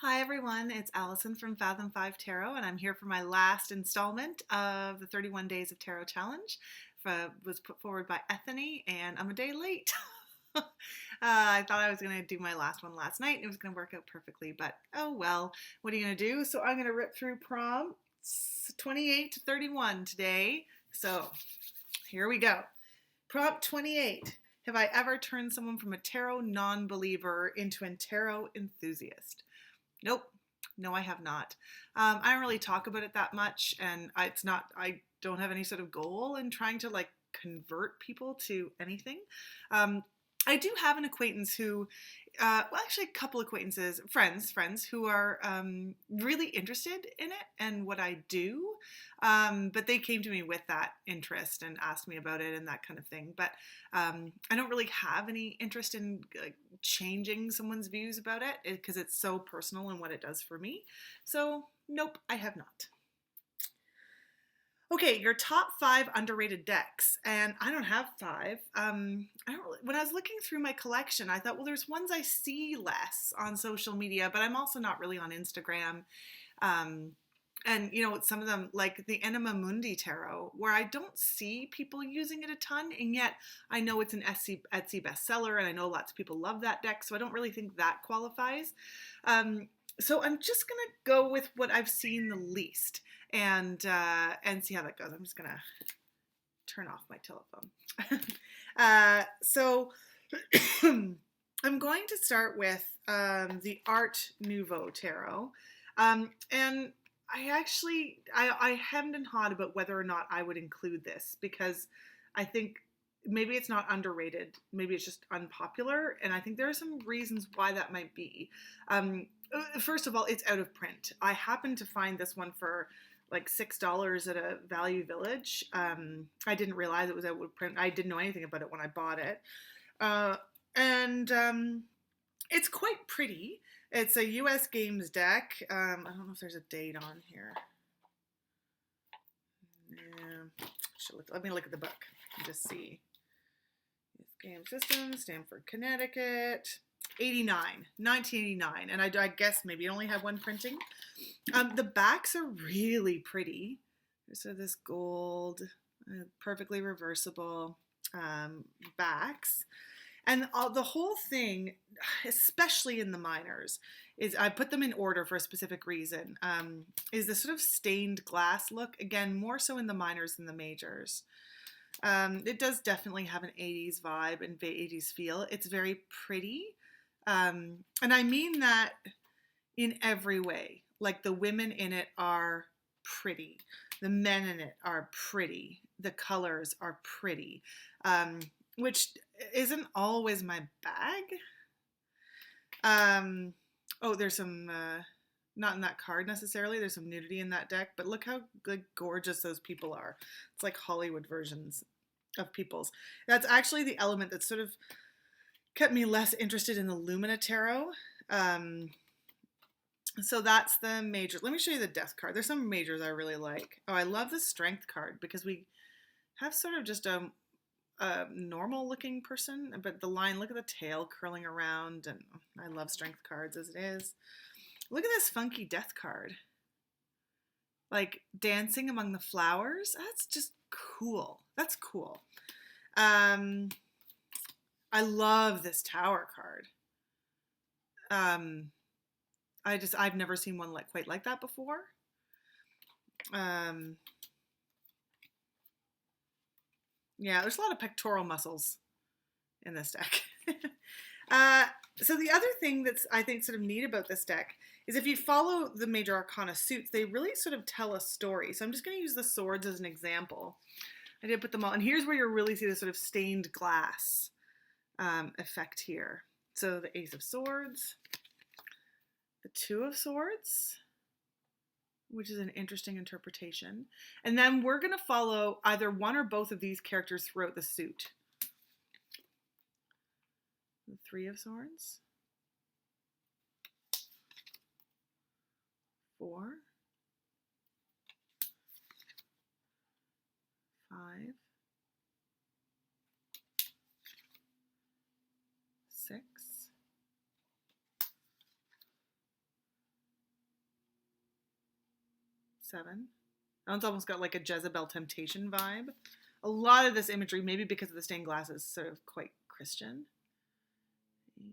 Hi everyone, it's Allison from Fathom 5 Tarot, and I'm here for my last installment of the 31 Days of Tarot Challenge. Was put forward by Ethany, and I'm a day late. I thought I was going to do my last one last night, and it was going to work out perfectly, but oh well, what are you going to do? So I'm going to rip through prompts 28 to 31 today. So here we go. Prompt 28. Have I ever turned someone from a tarot non-believer into a tarot enthusiast? Nope. No, I have not. I don't really talk about it that much, and I don't have any sort of goal in trying to like convert people to anything. I do have an acquaintance who, well, actually, a couple acquaintances, friends who are really interested in it and what I do. But they came to me with that interest and asked me about it and that kind of thing. But I don't really have any interest in changing someone's views about it because it's so personal and what it does for me. So, nope, I have not. Okay, your top 5 underrated decks, and I don't have 5. When I was looking through my collection, I thought, well, there's ones I see less on social media, but I'm also not really on Instagram. Um, and some of them, like the Enema Mundi Tarot, where I don't see people using it a ton, and yet I know it's an Etsy bestseller, and I know lots of people love that deck, so I don't really think that qualifies. So I'm just gonna go with what I've seen the least, and see how that goes. I'm just gonna turn off my telephone. So I'm going to start with the Art Nouveau Tarot, and I hemmed and hawed about whether or not I would include this because I think maybe it's not underrated, maybe it's just unpopular, and I think there are some reasons why that might be. First of all, it's out of print. I happened to find this one for like $6 at a Value Village. I didn't realize it was out of print. I didn't know anything about it when I bought it. And it's quite pretty. It's a US Games deck. I don't know if there's a date on here. Yeah. Let me look at the book and just see. Game System, Stamford, Connecticut. 1989, and I guess maybe it only had one printing. The backs are really pretty. So this gold, perfectly reversible backs, and the whole thing, especially in the minors, is I put them in order for a specific reason. Is this sort of stained glass look, again more so in the minors than the majors. It does definitely have an 80s vibe and 80s feel. It's very pretty. And I mean that in every way. Like the women in it are pretty. The men in it are pretty. The colors are pretty. Which isn't always my bag. Oh, there's some, not in that card necessarily. There's some nudity in that deck, but look how gorgeous those people are. It's like Hollywood versions of peoples. That's actually the element that sort of kept me less interested in the Lumina Tarot. So that's the major. Let me show you the Death card. There's some majors I really like. Oh, I love the Strength card because we have sort of just a normal looking person, but the line, look at the tail curling around, and I love Strength cards as it is. Look at this funky Death card. Like dancing among the flowers. That's just cool. That's cool. I love this Tower card. I've never seen one quite like that before. Yeah, there's a lot of pectoral muscles in this deck. So the other thing that's I think sort of neat about this deck is if you follow the major arcana suits, they really sort of tell a story. So I'm just going to use the swords as an example. I did put them all, and here's where you really see the sort of stained glass effect here. So the Ace of Swords, the Two of Swords, which is an interesting interpretation. And then we're going to follow either one or both of these characters throughout the suit. The Three of Swords, 4, 5, 6, 7. That one's almost got like a Jezebel Temptation vibe. A lot of this imagery, maybe because of the stained glass, is sort of quite Christian. 8,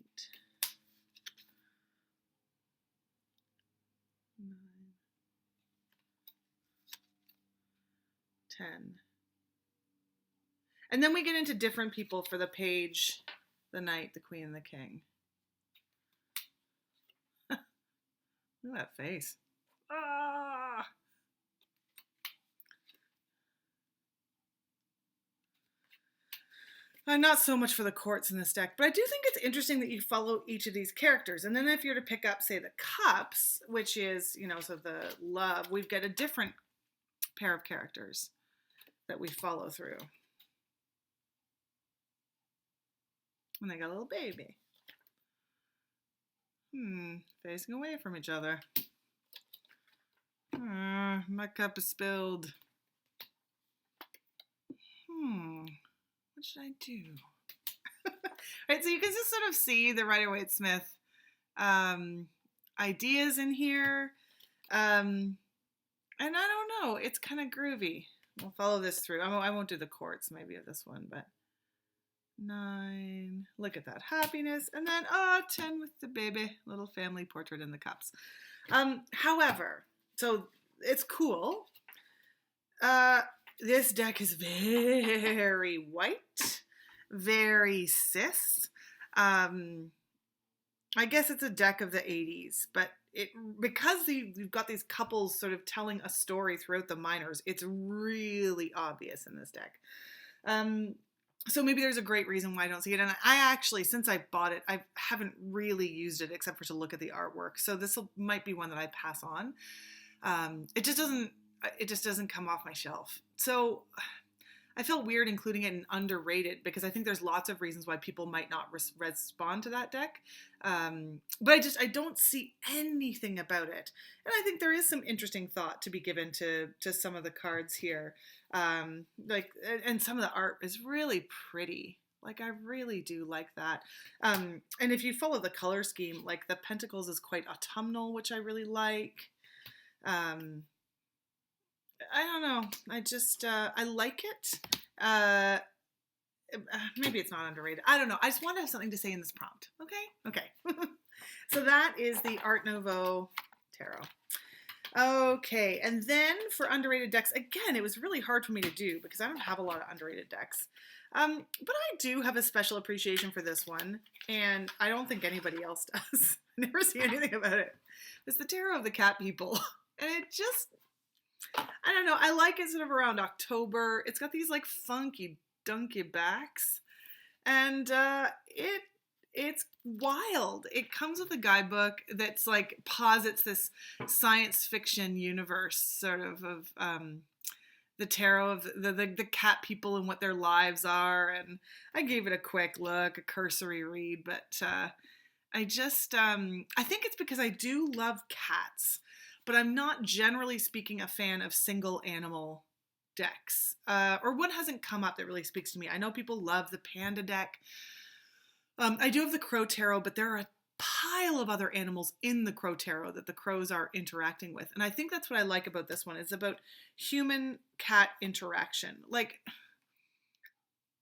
9, 10. And then we get into different people for the page, the knight, the queen, and the king. Look at that face. Ah! Not so much for the courts in this deck, but I do think it's interesting that you follow each of these characters. And then if you're to pick up, say, the cups, which is, you know, so the love, we've got a different pair of characters that we follow through. And they got a little baby. Facing away from each other. My cup is spilled. What should I do? Right, so you can just sort of see the Rider-Waite-Smith ideas in here. And I don't know, it's kind of groovy. We'll follow this through. I won't do the courts maybe of this one, but 9, look at that happiness. And then, 10 with the baby, little family portrait in the cups. However, so it's cool. This deck is very white, very cis. I guess it's a deck of the 80s, but because you've got these couples sort of telling a story throughout the minors, it's really obvious in this deck. So maybe there's a great reason why I don't see it. And I actually, since I bought it, I haven't really used it except for to look at the artwork. So this might be one that I pass on. It just doesn't come off my shelf. So I felt weird including it in underrated because I think there's lots of reasons why people might not respond to that deck. But I don't see anything about it. And I think there is some interesting thought to be given to some of the cards here. And some of the art is really pretty. Like, I really do like that. And if you follow the color scheme, like the Pentacles is quite autumnal, which I really like. I don't know. I like it. Maybe it's not underrated. I don't know. I just want to have something to say in this prompt. Okay. So that is the Art Nouveau Tarot. Okay, and then for underrated decks, again, it was really hard for me to do because I don't have a lot of underrated decks. But I do have a special appreciation for this one, and I don't think anybody else does. I never see anything about it. It's the Tarot of the Cat People. And it just, I don't know, I like it sort of around October. It's got these like funky, dunky backs. And it's wild. It comes with a guidebook that's like posits this science fiction universe sort of the tarot of the cat people and what their lives are. And I gave it a quick look, a cursory read, but I think it's because I do love cats, but I'm not generally speaking a fan of single animal decks, or one hasn't come up that really speaks to me. I know people love the Panda deck. I do have the Crow Tarot, but there are a pile of other animals in the Crow Tarot that the crows are interacting with. And I think that's what I like about this one. It's about human-cat interaction. Like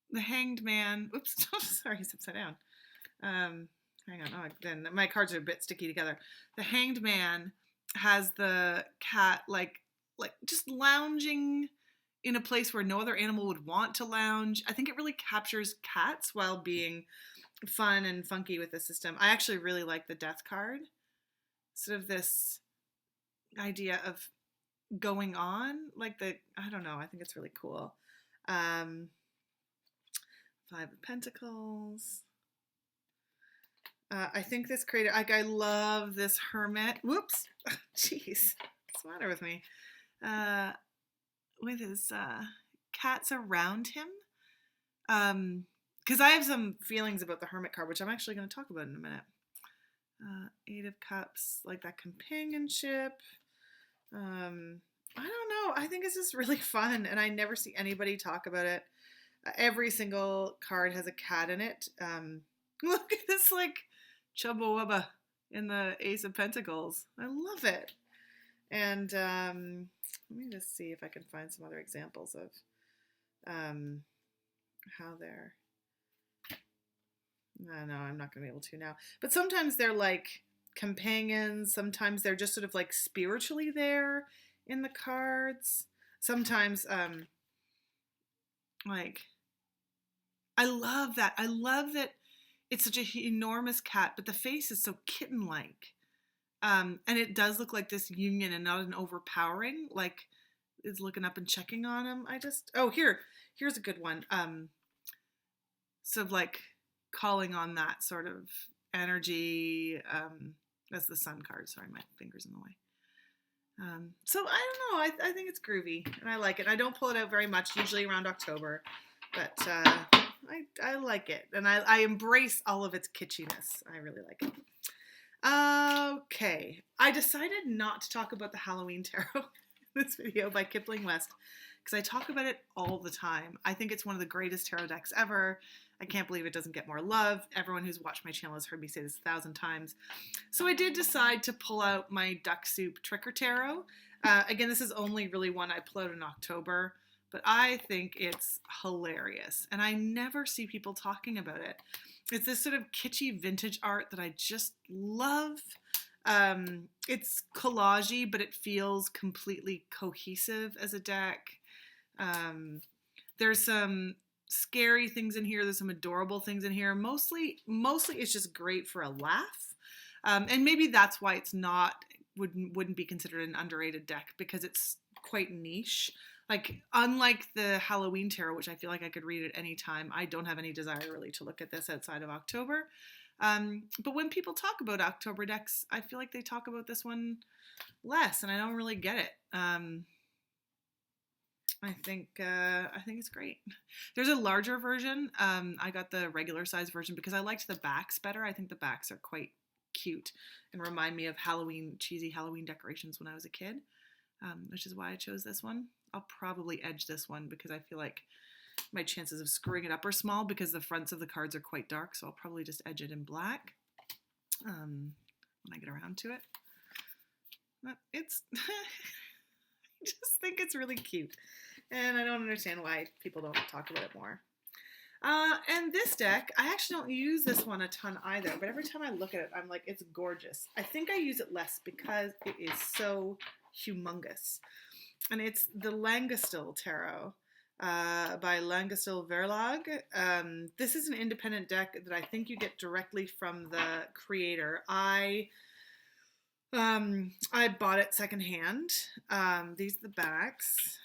the Hanged Man. Oops, sorry, he's upside down. Hang on. Oh, then my cards are a bit sticky together. The Hanged Man has the cat like just lounging in a place where no other animal would want to lounge. I think it really captures cats while being fun and funky with the system. I actually really like the Death card. Sort of this idea of going on, like I don't know, I think it's really cool. 5 of Pentacles. I think this creator, like, I love this hermit. Whoops. Jeez. What's the matter with me? With his cats around him. Because I have some feelings about the Hermit card, which I'm actually going to talk about in a minute. 8 of Cups, like that companionship. I don't know. I think it's just really fun, and I never see anybody talk about it. Every single card has a cat in it. Look at this, like, Chubba Wubba in the Ace of Pentacles. I love it. And let me just see if I can find some other examples of how they're. No, I'm not going to be able to now. But sometimes they're like companions. Sometimes they're just sort of like spiritually there in the cards. Sometimes, like, I love that. I love that it's such an enormous cat, but the face is so kitten-like. And it does look like this union and not an overpowering, like is looking up and checking on him. Here's a good one. Sort of like calling on that sort of energy. That's the sun card. Sorry, my finger's in the way. So I don't know. I think it's groovy and I like it. I don't pull it out very much, usually around October, but I like it and I embrace all of its kitschiness. I really like it. Okay, I decided not to talk about the Halloween Tarot in this video by Kipling West because I talk about it all the time. I think it's one of the greatest tarot decks ever. I can't believe it doesn't get more love. Everyone who's watched my channel has heard me say this 1,000 times. So I did decide to pull out my Duck Soup Tricker Tarot. Again, this is only really one I pull out in October, but I think it's hilarious, and I never see people talking about it. It's this sort of kitschy vintage art that I just love. It's collagey, but it feels completely cohesive as a deck. There's some scary things in here. There's some adorable things in here. Mostly it's just great for a laugh. And maybe that's why it's wouldn't be considered an underrated deck, because it's quite niche. Like, unlike the Halloween Tarot, which I feel like I could read at any time, I don't have any desire really to look at this outside of October. But when people talk about October decks, I feel like they talk about this one less, and I don't really get it. I think it's great. There's a larger version. I got the regular size version because I liked the backs better. I think the backs are quite cute and remind me of cheesy Halloween decorations when I was a kid, which is why I chose this one. I'll probably edge this one because I feel like my chances of screwing it up are small because the fronts of the cards are quite dark, so I'll probably just edge it in black when I get around to it. But it's I just think it's really cute, and I don't understand why people don't talk about it more. And this deck, I actually don't use this one a ton either, but every time I look at it, I'm like, it's gorgeous. I think I use it less because it is so humongous. And it's the Langastil Tarot by Langastil Verlag. This is an independent deck that I think you get directly from the creator. I bought it secondhand. These are the backs.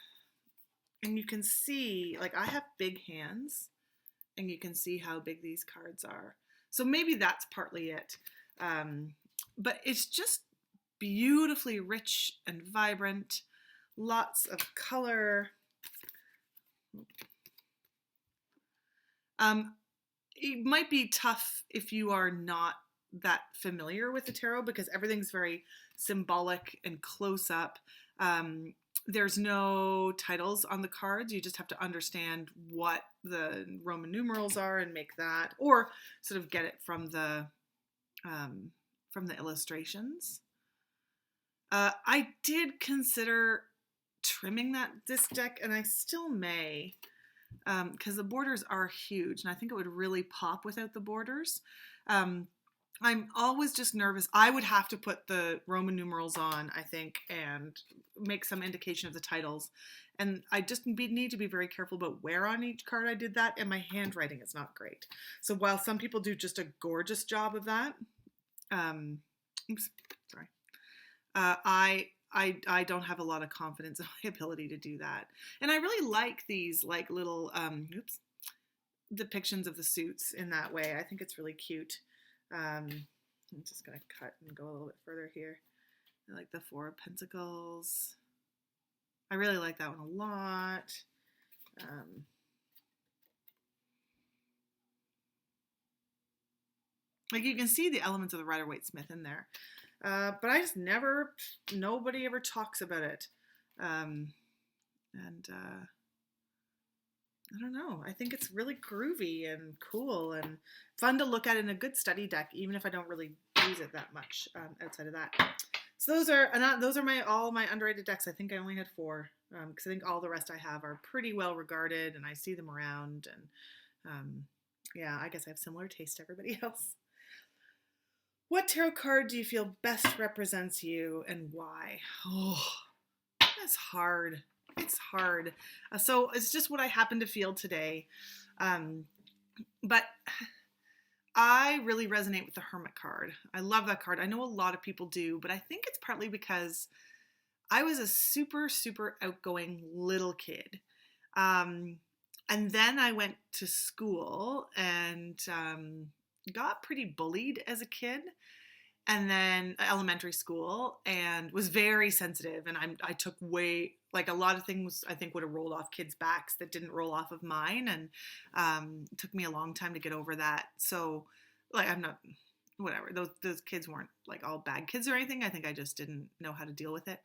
And you can see, like, I have big hands, and you can see how big these cards are. So maybe that's partly it. But it's just beautifully rich and vibrant. Lots of color. It might be tough if you are not that familiar with the tarot because everything's very symbolic and close up. There's no titles on the cards. You just have to understand what the Roman numerals are and make that, or sort of get it from the illustrations. I did consider trimming this deck, and I still may, because the borders are huge, and I think it would really pop without the borders. I'm always just nervous. I would have to put the Roman numerals on, I think, and make some indication of the titles. And I just need to be very careful about where on each card I did that, and my handwriting is not great. So while some people do just a gorgeous job of that, I don't have a lot of confidence in my ability to do that. And I really like these like little depictions of the suits in that way. I think it's really cute. I'm just going to cut and go a little bit further here. I like the Four of Pentacles. I really like that one a lot. Like you can see the elements of the Rider-Waite-Smith in there. But I just nobody ever talks about it. I don't know. I think it's really groovy and cool and fun to look at in a good study deck, even if I don't really use it that much outside of that. So those are my all my underrated decks. I think I only had four because I think all the rest I have are pretty well regarded, and I see them around. And yeah, I guess I have similar taste to everybody else. What tarot card do you feel best represents you, and why? Oh, that's hard. It's hard. So it's just what I happen to feel today. Um, but I really resonate with the Hermit card. I love that card. I know a lot of people do, but I think it's partly because I was a super, super outgoing little kid. Um, and then I went to school and got pretty bullied as a kid, and then elementary school, and was very sensitive. And I took way, like a lot of things I think would have rolled off kids' backs that didn't roll off of mine. And it took me a long time to get over that. So, like, I'm not, whatever. Those kids weren't like all bad kids or anything. I think I just didn't know how to deal with it.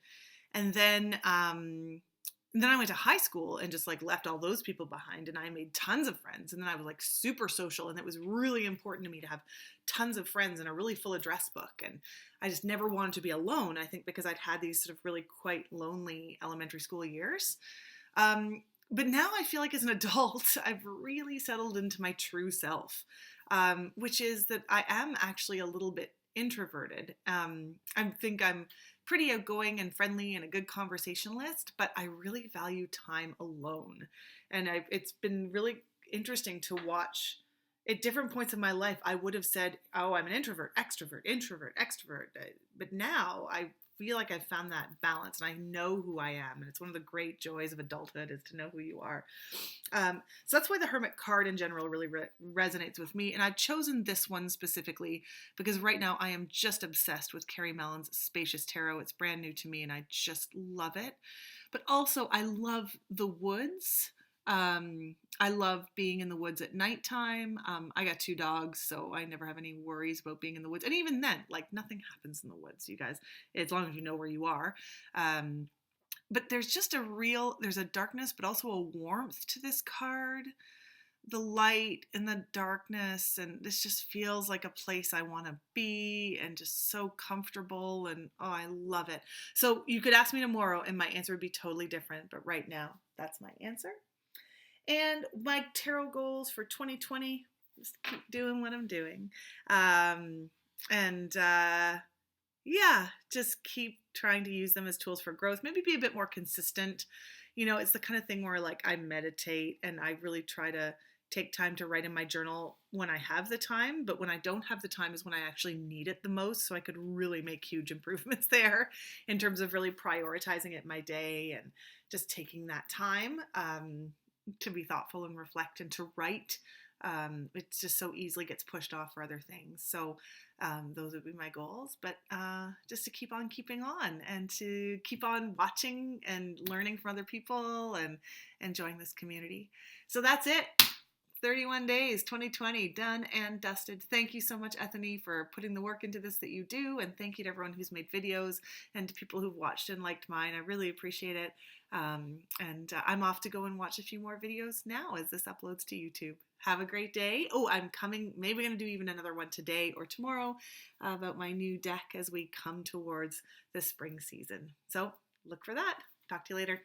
And then I went to high school and just like left all those people behind, and I made tons of friends. And then I was like super social, and it was really important to me to have tons of friends and a really full address book. And I just never wanted to be alone, I think because I'd had these sort of really quite lonely elementary school years. But now I feel like as an adult, I've really settled into my true self, which is that I am actually a little bit introverted. I think I'm pretty outgoing and friendly and a good conversationalist, but I really value time alone. And it's been really interesting to watch at different points in my life. I would have said, oh, I'm an introvert, extrovert. But now I feel like I've found that balance, and I know who I am. And it's one of the great joys of adulthood is to know who you are. So that's why the Hermit card in general really resonates with me. And I've chosen this one specifically because right now I am just obsessed with Carrie Mellon's Spacious Tarot. It's brand new to me and I just love it. But also I love the woods. I love being in the woods at nighttime. I got two dogs, so I never have any worries about being in the woods. And even then, like, nothing happens in the woods, you guys, as long as you know where you are. But there's just there's a darkness, but also a warmth to this card. The light and the darkness, and this just feels like a place I want to be, and just so comfortable, and oh, I love it. So you could ask me tomorrow and my answer would be totally different, but right now, that's my answer. And my tarot goals for 2020, just keep doing what I'm doing. And yeah, just keep trying to use them as tools for growth. Maybe be a bit more consistent. You know, it's the kind of thing where like I meditate and I really try to take time to write in my journal when I have the time, but when I don't have the time is when I actually need it the most. So I could really make huge improvements there in terms of really prioritizing it in my day and just taking that time to be thoughtful and reflect and to write. It just so easily gets pushed off for other things. So those would be my goals, but just to keep on keeping on and to keep on watching and learning from other people and enjoying this community. So that's it. 31 days, 2020, done and dusted. Thank you so much, Ethany, for putting the work into this that you do. And thank you to everyone who's made videos and to people who've watched and liked mine. I really appreciate it. I'm off to go and watch a few more videos now as this uploads to YouTube. Have a great day. Oh, I'm coming, maybe going to do even another one today or tomorrow about my new deck as we come towards the spring season. So look for that. Talk to you later.